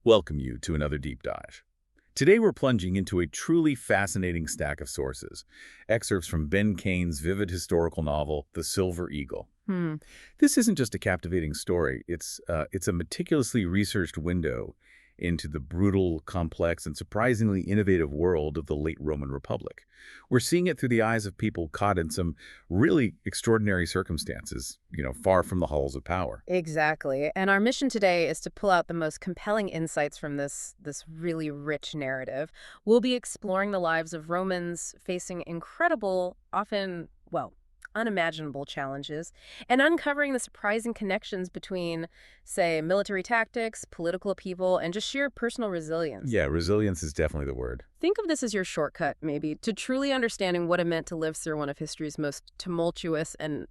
welcome you to another deep dive. Today we're plunging into a truly fascinating stack of sources, excerpts from Ben Kane's vivid historical novel, The Silver Eagle. Hmm. This isn't just a captivating story, it's a meticulously researched window into the brutal, complex, and surprisingly innovative world of the late Roman Republic. We're seeing it through the eyes of people caught in some really extraordinary circumstances, far from the halls of power. Exactly. And our mission today is to pull out the most compelling insights from this really rich narrative. We'll be exploring the lives of Romans facing incredible, often, unimaginable challenges, and uncovering the surprising connections between, say, military tactics, political upheaval, and just sheer personal resilience. Yeah, resilience is definitely the word. Think of this as your shortcut, maybe, to truly understanding what it meant to live through one of history's most tumultuous and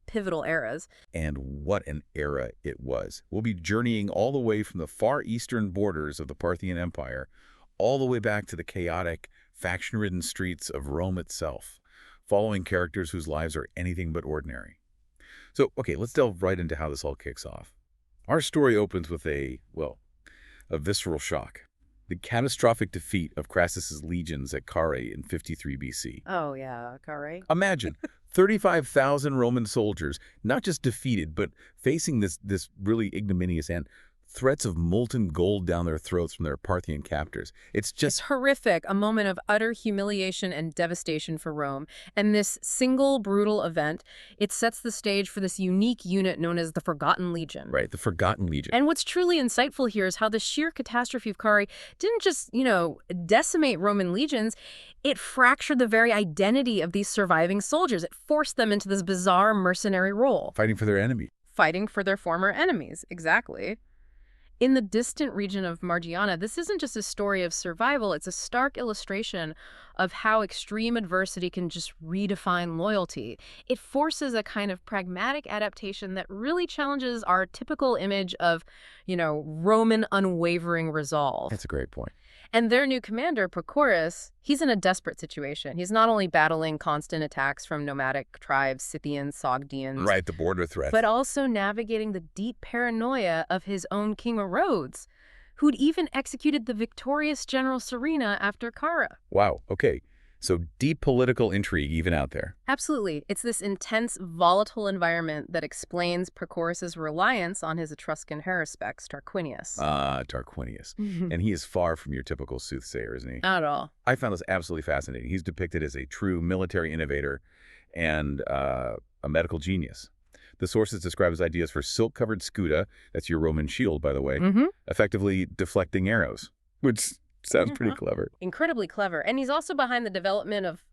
pivotal eras. And what an era it was. We'll be journeying all the way from the far eastern borders of the Parthian Empire, all the way back to the chaotic, faction-ridden streets of Rome itself, following characters whose lives are anything but ordinary. So, okay, let's delve right into how this all kicks off. Our story opens with a visceral shock. The catastrophic defeat of Crassus's legions at Carrhae in 53 BC. Oh, yeah, Carrhae. Imagine 35,000 Roman soldiers, not just defeated, but facing this really ignominious end. Threats of molten gold down their throats from their Parthian captors. It's horrific, a moment of utter humiliation and devastation for Rome. And this single brutal event, it sets the stage for this unique unit known as the Forgotten Legion. right, the Forgotten Legion. And what's truly insightful here is how the sheer catastrophe of Carrhae didn't just, decimate Roman legions. It fractured the very identity of these surviving soldiers. It forced them into this bizarre mercenary role. Fighting for their enemy. Fighting for their former enemies, exactly. In the distant region of Margiana, this isn't just a story of survival, it's a stark illustration of how extreme adversity can just redefine loyalty. It forces a kind of pragmatic adaptation that really challenges our typical image of, Roman unwavering resolve. That's a great point. And their new commander, Prochorus, he's in a desperate situation. He's not only battling constant attacks from nomadic tribes, Scythians, Sogdians, Right, the border threat. but also navigating the deep paranoia of his own King of Rhodes, who'd even executed the victorious General Serena after Cara. Wow, okay. So deep political intrigue even out there. Absolutely. It's this intense, volatile environment that explains Prochorus's reliance on his Etruscan haruspex, Tarquinius. Tarquinius. And he is far from your typical soothsayer, isn't he? Not at all. I found this absolutely fascinating. He's depicted as a true military innovator and a medical genius. The sources describe his ideas for silk-covered scuda, that's your Roman shield, by the way, effectively deflecting arrows, which sounds pretty clever. Incredibly clever. And he's also behind the development of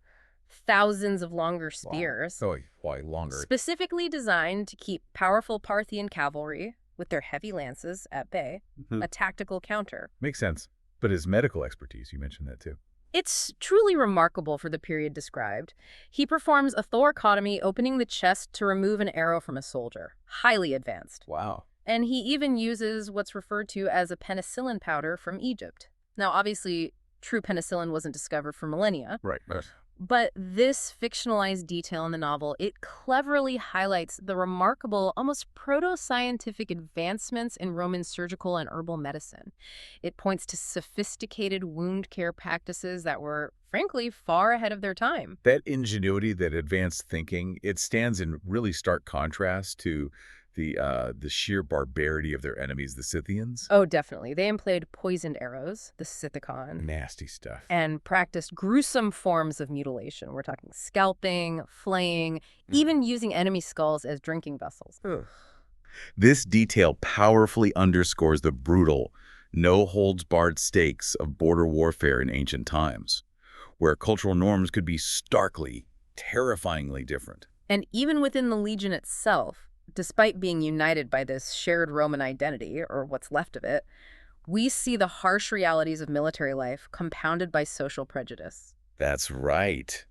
thousands of longer spears. Wow. Oh, why longer? Specifically designed to keep powerful Parthian cavalry, with their heavy lances, at bay, a tactical counter. Makes sense. But his medical expertise, you mentioned that too. It's truly remarkable for the period described. He performs a thoracotomy, opening the chest to remove an arrow from a soldier. Highly advanced. Wow. And he even uses what's referred to as a penicillin powder from Egypt. Now, obviously, true penicillin wasn't discovered for millennia. Right. But this fictionalized detail in the novel, it cleverly highlights the remarkable, almost proto-scientific advancements in Roman surgical and herbal medicine. It points to sophisticated wound care practices that were, frankly, far ahead of their time. That ingenuity, that advanced thinking, it stands in really stark contrast to the sheer barbarity of their enemies, the Scythians. Oh, definitely. They employed poisoned arrows, the Scythicon, Nasty stuff. and practiced gruesome forms of mutilation. We're talking scalping, flaying, even using enemy skulls as drinking vessels. Ugh. This detail powerfully underscores the brutal, no-holds-barred stakes of border warfare in ancient times, where cultural norms could be starkly, terrifyingly different. And even within the legion itself, despite being united by this shared Roman identity, or what's left of it, we see the harsh realities of military life compounded by social prejudice. That's right.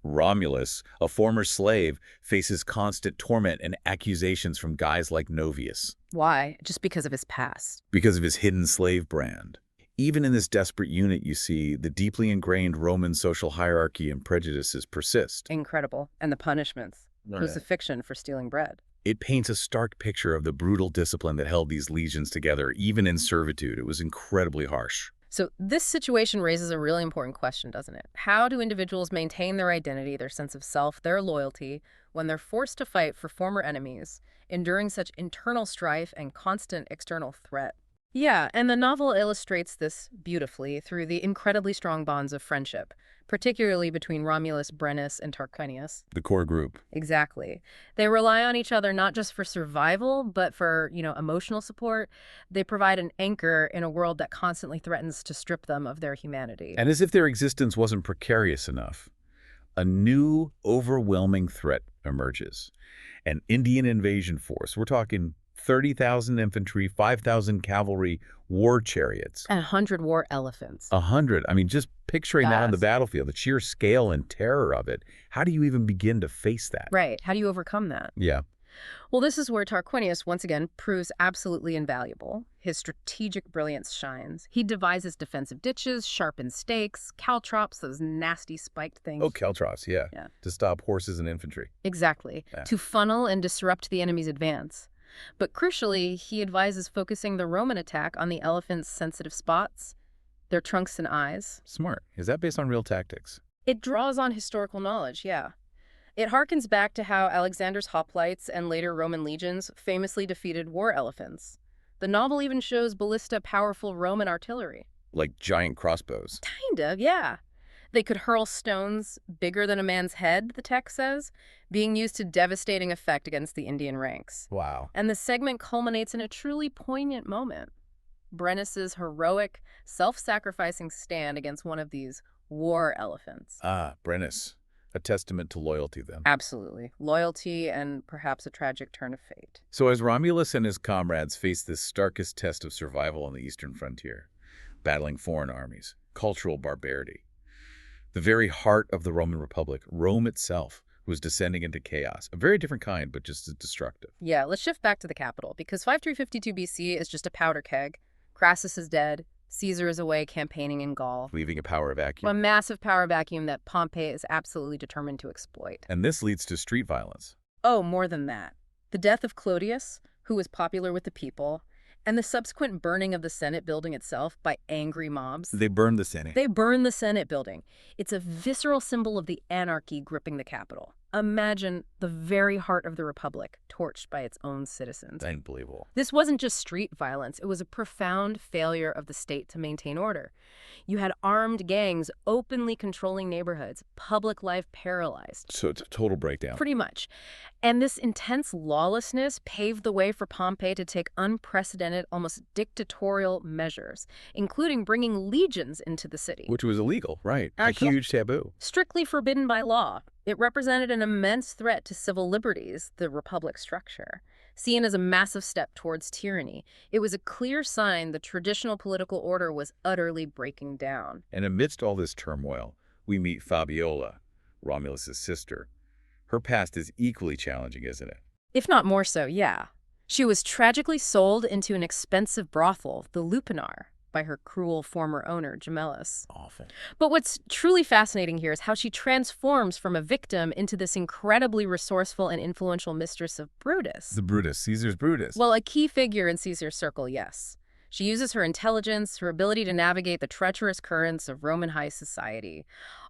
Romulus, a former slave, faces constant torment and accusations from guys like Novius. Why? Just because of his past. Because of his hidden slave brand. Even in this desperate unit, you see the deeply ingrained Roman social hierarchy and prejudices persist. Incredible. And the punishments. Crucifixion for stealing bread. It paints a stark picture of the brutal discipline that held these legions together, even in servitude. It was incredibly harsh. So this situation raises a really important question, doesn't it? How do individuals maintain their identity, their sense of self, their loyalty, when they're forced to fight for former enemies, enduring such internal strife and constant external threat? Yeah, and the novel illustrates this beautifully through the incredibly strong bonds of friendship, particularly between Romulus, Brennus, and Tarquinius. The core group. Exactly. They rely on each other not just for survival, but for, emotional support. They provide an anchor in a world that constantly threatens to strip them of their humanity. And as if their existence wasn't precarious enough, a new, overwhelming threat emerges. An Indian invasion force. We're talking 30,000 infantry, 5,000 cavalry, war chariots. And 100 war elephants. 100. I mean, just picturing that on the Vast. battlefield, the sheer scale and terror of it. How do you even begin to face that? Right. How do you overcome that? Yeah. Well, this is where Tarquinius, once again, proves absolutely invaluable. His strategic brilliance shines. He devises defensive ditches, sharpened stakes, caltrops, those nasty spiked things. Oh, caltrops, yeah. Yeah. To stop horses and infantry. Exactly. Yeah. To funnel and disrupt the enemy's advance. But crucially, he advises focusing the Roman attack on the elephants' sensitive spots, their trunks and eyes. Smart. Is that based on real tactics? It draws on historical knowledge, yeah. It harkens back to how Alexander's hoplites and later Roman legions famously defeated war elephants. The novel even shows ballista powerful Roman artillery. Like giant crossbows. Kind of, yeah. They could hurl stones bigger than a man's head, the text says, being used to devastating effect against the Indian ranks. Wow. And the segment culminates in a truly poignant moment. Brennus's heroic, self-sacrificing stand against one of these war elephants. Ah, Brennus. A testament to loyalty, then. Absolutely. Loyalty and perhaps a tragic turn of fate. So as Romulus and his comrades face this starkest test of survival on the eastern frontier, battling foreign armies, cultural barbarity, the very heart of the Roman Republic, Rome itself, was descending into chaos. A very different kind, but just as destructive. Yeah, let's shift back to the capital, because 5352 BC is just a powder keg. Crassus is dead. Caesar is away campaigning in Gaul. Leaving a power A vacuum. massive power vacuum that Pompey is absolutely determined to exploit. And this leads to street violence. Oh, more than that. The death of Clodius, who was popular with the people, and the subsequent burning of the Senate building itself by angry mobs. They burned the Senate. They burn the Senate building. It's a visceral symbol of the anarchy gripping the capital. Imagine the very heart of the Republic torched by its own citizens. Unbelievable. This wasn't just street violence. It was a profound failure of the state to maintain order. You had armed gangs openly controlling neighborhoods, public life paralyzed. So it's a total breakdown. Pretty much. And this intense lawlessness paved the way for Pompey to take unprecedented, almost dictatorial measures, including bringing legions into the city. Which was illegal, right? A Yeah. huge taboo. Strictly forbidden by law. It represented an immense threat to civil liberties, the republic structure. Seen as a massive step towards tyranny, it was a clear sign the traditional political order was utterly breaking down. And amidst all this turmoil, we meet Fabiola, Romulus' sister. Her past is equally challenging, isn't it? If not more so, yeah. She was tragically sold into an expensive brothel, the Lupanar, by her cruel former owner, Gemellus. Awful. But what's truly fascinating here is how she transforms from a victim into this incredibly resourceful and influential mistress of Brutus. The Brutus, Caesar's Brutus. Well, a key figure in Caesar's circle, yes. She uses her intelligence, her ability to navigate the treacherous currents of Roman high society,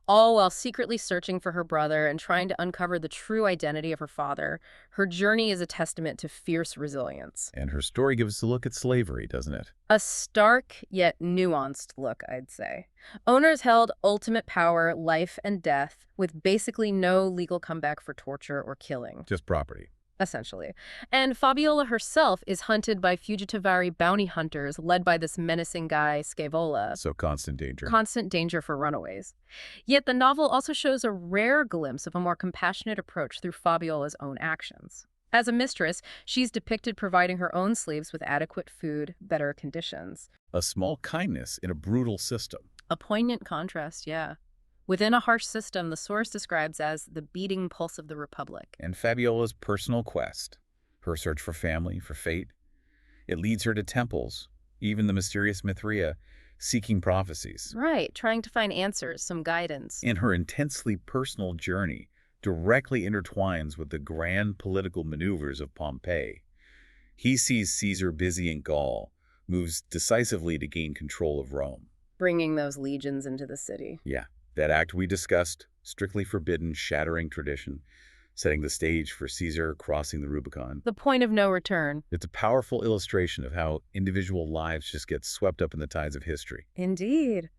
all while secretly searching for her brother and trying to uncover the true identity of her father. Her journey is a testament to fierce resilience. And her story gives us a look at slavery, doesn't it? A stark yet nuanced look, I'd say. Owners held ultimate power, life and death, with basically no legal comeback for torture or killing. Just property. Essentially. And Fabiola herself is hunted by fugitivari bounty hunters led by this menacing guy, Scaevola. So constant danger. Constant danger for runaways. Yet the novel also shows a rare glimpse of a more compassionate approach through Fabiola's own actions. As a mistress, she's depicted providing her own slaves with adequate food, better conditions. A small kindness in a brutal system. A poignant contrast, yeah. Within a harsh system, the source describes as the beating pulse of the Republic. And Fabiola's personal quest, her search for family, for fate, it leads her to temples, even the mysterious Mithria, seeking prophecies. Right, trying to find answers, some guidance. In her intensely personal journey directly intertwines with the grand political maneuvers of Pompey. He sees Caesar busy in Gaul, moves decisively to gain control of Rome. Bringing those legions into the city. Yeah, that act we discussed, strictly forbidden, shattering tradition, setting the stage for Caesar crossing the Rubicon. The point of no return. It's a powerful illustration of how individual lives just get swept up in the tides of history. Indeed.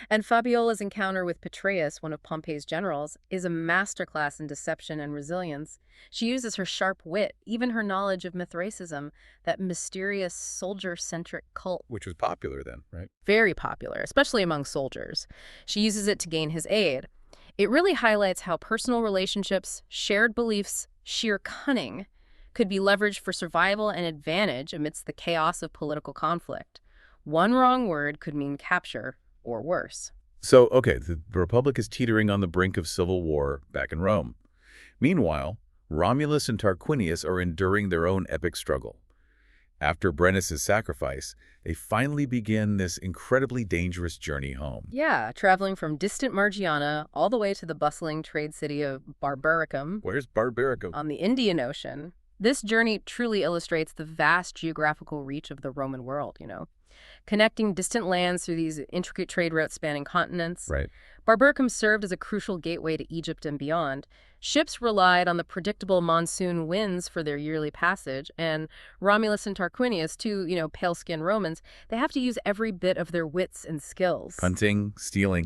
And Fabiola's encounter with Petreius, one of Pompey's generals, is a masterclass in deception and resilience. She uses her sharp wit, even her knowledge of Mithracism, that mysterious soldier-centric cult. Which was popular then, right? Very popular, especially among soldiers. She uses it to gain his aid. It really highlights how personal relationships, shared beliefs, sheer cunning could be leveraged for survival and advantage amidst the chaos of political conflict. One wrong word could mean capture, or worse. So, okay, the Republic is teetering on the brink of civil war back in Rome. Meanwhile, Romulus and Tarquinius are enduring their own epic struggle. After Brennus' sacrifice, they finally begin this incredibly dangerous journey home. Yeah, traveling from distant Margiana all the way to the bustling trade city of Barbaricum. Where's Barbaricum? On the Indian Ocean. This journey truly illustrates the vast geographical reach of the Roman world, connecting distant lands through these intricate trade routes spanning continents. Right. Barbaricum served as a crucial gateway to Egypt and beyond. Ships relied on the predictable monsoon winds for their yearly passage, and Romulus and Tarquinius, two, pale-skinned Romans, they have to use every bit of their wits and skills. Hunting, stealing,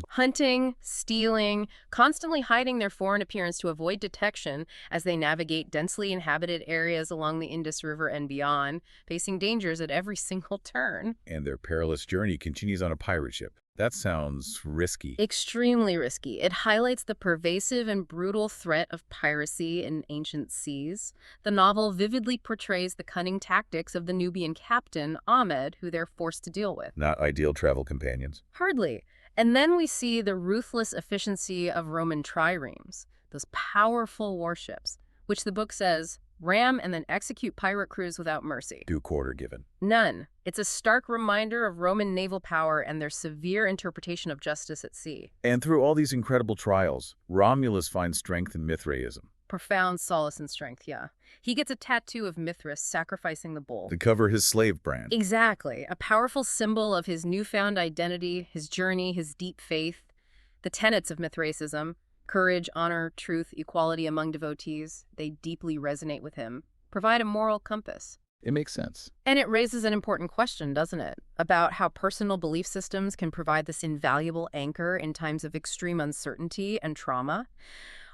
constantly hiding their foreign appearance to avoid detection as they navigate densely inhabited areas along the Indus River and beyond, facing dangers at every single turn. and their perilous journey continues on a pirate ship. That sounds risky. Extremely risky. It highlights the pervasive and brutal threat of piracy in ancient seas. The novel vividly portrays the cunning tactics of the Nubian captain, Ahmed, who they're forced to deal with. Not ideal travel companions. Hardly. And then we see the ruthless efficiency of Roman triremes, those powerful warships, which the book says ram and then execute pirate crews without mercy. Due quarter given. None. It's a stark reminder of Roman naval power and their severe interpretation of justice at sea. And through all these incredible trials, Romulus finds strength in Mithraism. Profound solace and strength, yeah. He gets a tattoo of Mithras sacrificing the bull. To cover his slave brand. Exactly. A powerful symbol of his newfound identity, his journey, his deep faith. The tenets of Mithraism, courage, honor, truth, equality among devotees, they deeply resonate with him, provide a moral compass. It makes sense. And it raises an important question, doesn't it? About how personal belief systems can provide this invaluable anchor in times of extreme uncertainty and trauma,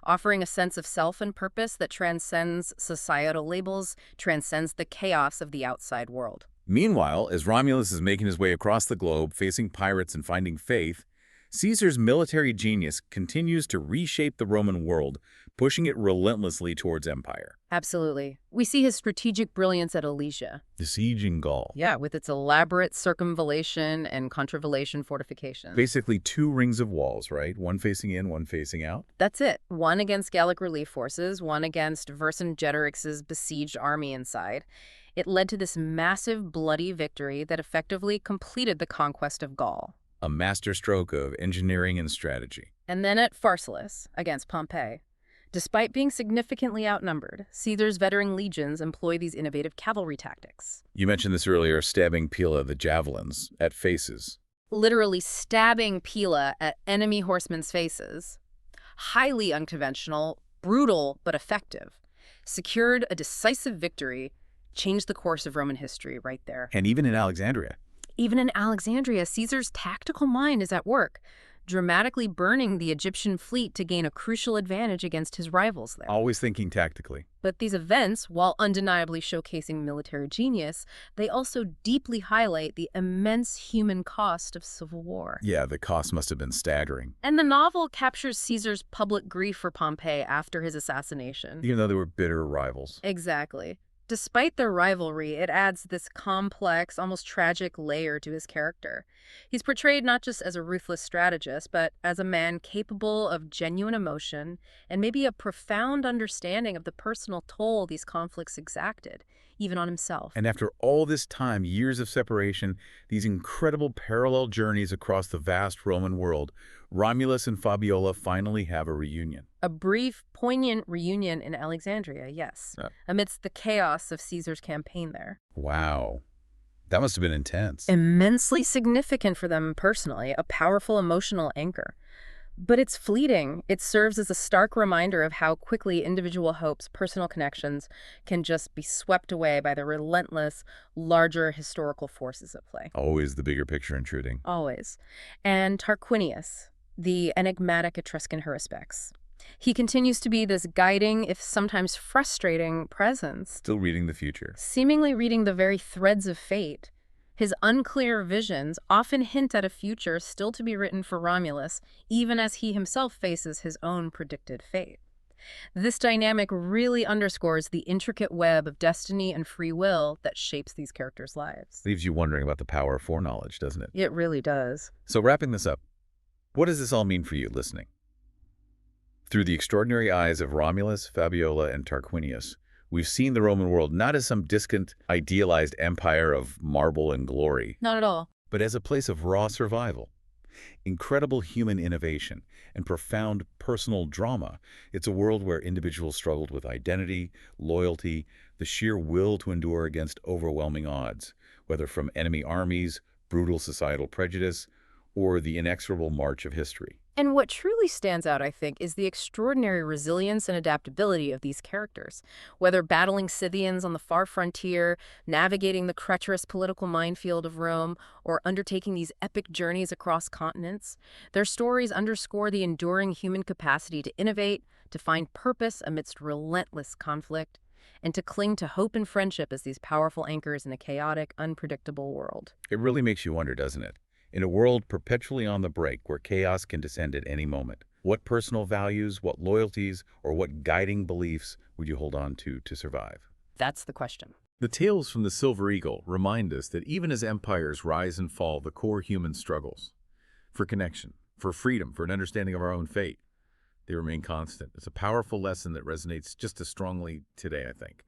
offering a sense of self and purpose that transcends societal labels, transcends the chaos of the outside world. Meanwhile, as Romulus is making his way across the globe, facing pirates and finding faith, Caesar's military genius continues to reshape the Roman world, pushing it relentlessly towards empire. Absolutely. We see his strategic brilliance at Alesia. The siege in Gaul. Yeah, with its elaborate circumvallation and contravallation fortifications. Basically 2 rings of walls, right? One facing in, one facing out. That's it. One against Gallic relief forces, one against Vercingetorix's besieged army inside. It led to this massive, bloody victory that effectively completed the conquest of Gaul. A masterstroke of engineering and strategy. And then at Pharsalus, against Pompey. Despite being significantly outnumbered, Caesar's veteran legions employ these innovative cavalry tactics. You mentioned this earlier, stabbing Pila, the javelins, at faces. Literally stabbing Pila at enemy horsemen's faces. Highly unconventional, brutal, but effective. Secured a decisive victory, changed the course of Roman history right there. And even in Alexandria. Even in Alexandria, Caesar's tactical mind is at work, dramatically burning the Egyptian fleet to gain a crucial advantage against his rivals there. Always thinking tactically. But these events, while undeniably showcasing military genius, they also deeply highlight the immense human cost of civil war. Yeah, the cost must have been staggering. And the novel captures Caesar's public grief for Pompey after his assassination. Even though they were bitter rivals. Exactly. Despite their rivalry, it adds this complex, almost tragic layer to his character. He's portrayed not just as a ruthless strategist, but as a man capable of genuine emotion and maybe a profound understanding of the personal toll these conflicts exacted, even on himself. And after all this time, years of separation, these incredible parallel journeys across the vast Roman world, Romulus and Fabiola finally have a reunion. A brief, poignant reunion in Alexandria, yes, amidst the chaos of Caesar's campaign there. Wow. That must have been intense. Immensely significant for them personally, a powerful emotional anchor. But it's fleeting. It serves as a stark reminder of how quickly individual hopes, personal connections, can just be swept away by the relentless, larger historical forces at play. Always the bigger picture intruding. Always. And Tarquinius, the enigmatic Etruscan haruspex. He continues to be this guiding, if sometimes frustrating, presence. Still reading the future. Seemingly reading the very threads of fate. His unclear visions often hint at a future still to be written for Romulus, even as he himself faces his own predicted fate. This dynamic really underscores the intricate web of destiny and free will that shapes these characters' lives. Leaves you wondering about the power of foreknowledge, doesn't it? It really does. So wrapping this up, what does this all mean for you listening? Through the extraordinary eyes of Romulus, Fabiola, and Tarquinius, we've seen the Roman world not as some distant, idealized empire of marble and glory, Not at all. but as a place of raw survival. Incredible human innovation and profound personal drama. It's a world where individuals struggled with identity, loyalty, the sheer will to endure against overwhelming odds, whether from enemy armies, brutal societal prejudice, or the inexorable march of history. And what truly stands out, I think, is the extraordinary resilience and adaptability of these characters. Whether battling Scythians on the far frontier, navigating the treacherous political minefield of Rome, or undertaking these epic journeys across continents, their stories underscore the enduring human capacity to innovate, to find purpose amidst relentless conflict, and to cling to hope and friendship as these powerful anchors in a chaotic, unpredictable world. It really makes you wonder, doesn't it? In a world perpetually on the brink where chaos can descend at any moment, what personal values, what loyalties, or what guiding beliefs would you hold on to survive? That's the question. The tales from the Silver Eagle remind us that even as empires rise and fall, the core human struggles for connection, for freedom, for an understanding of our own fate, they remain constant. It's a powerful lesson that resonates just as strongly today, I think.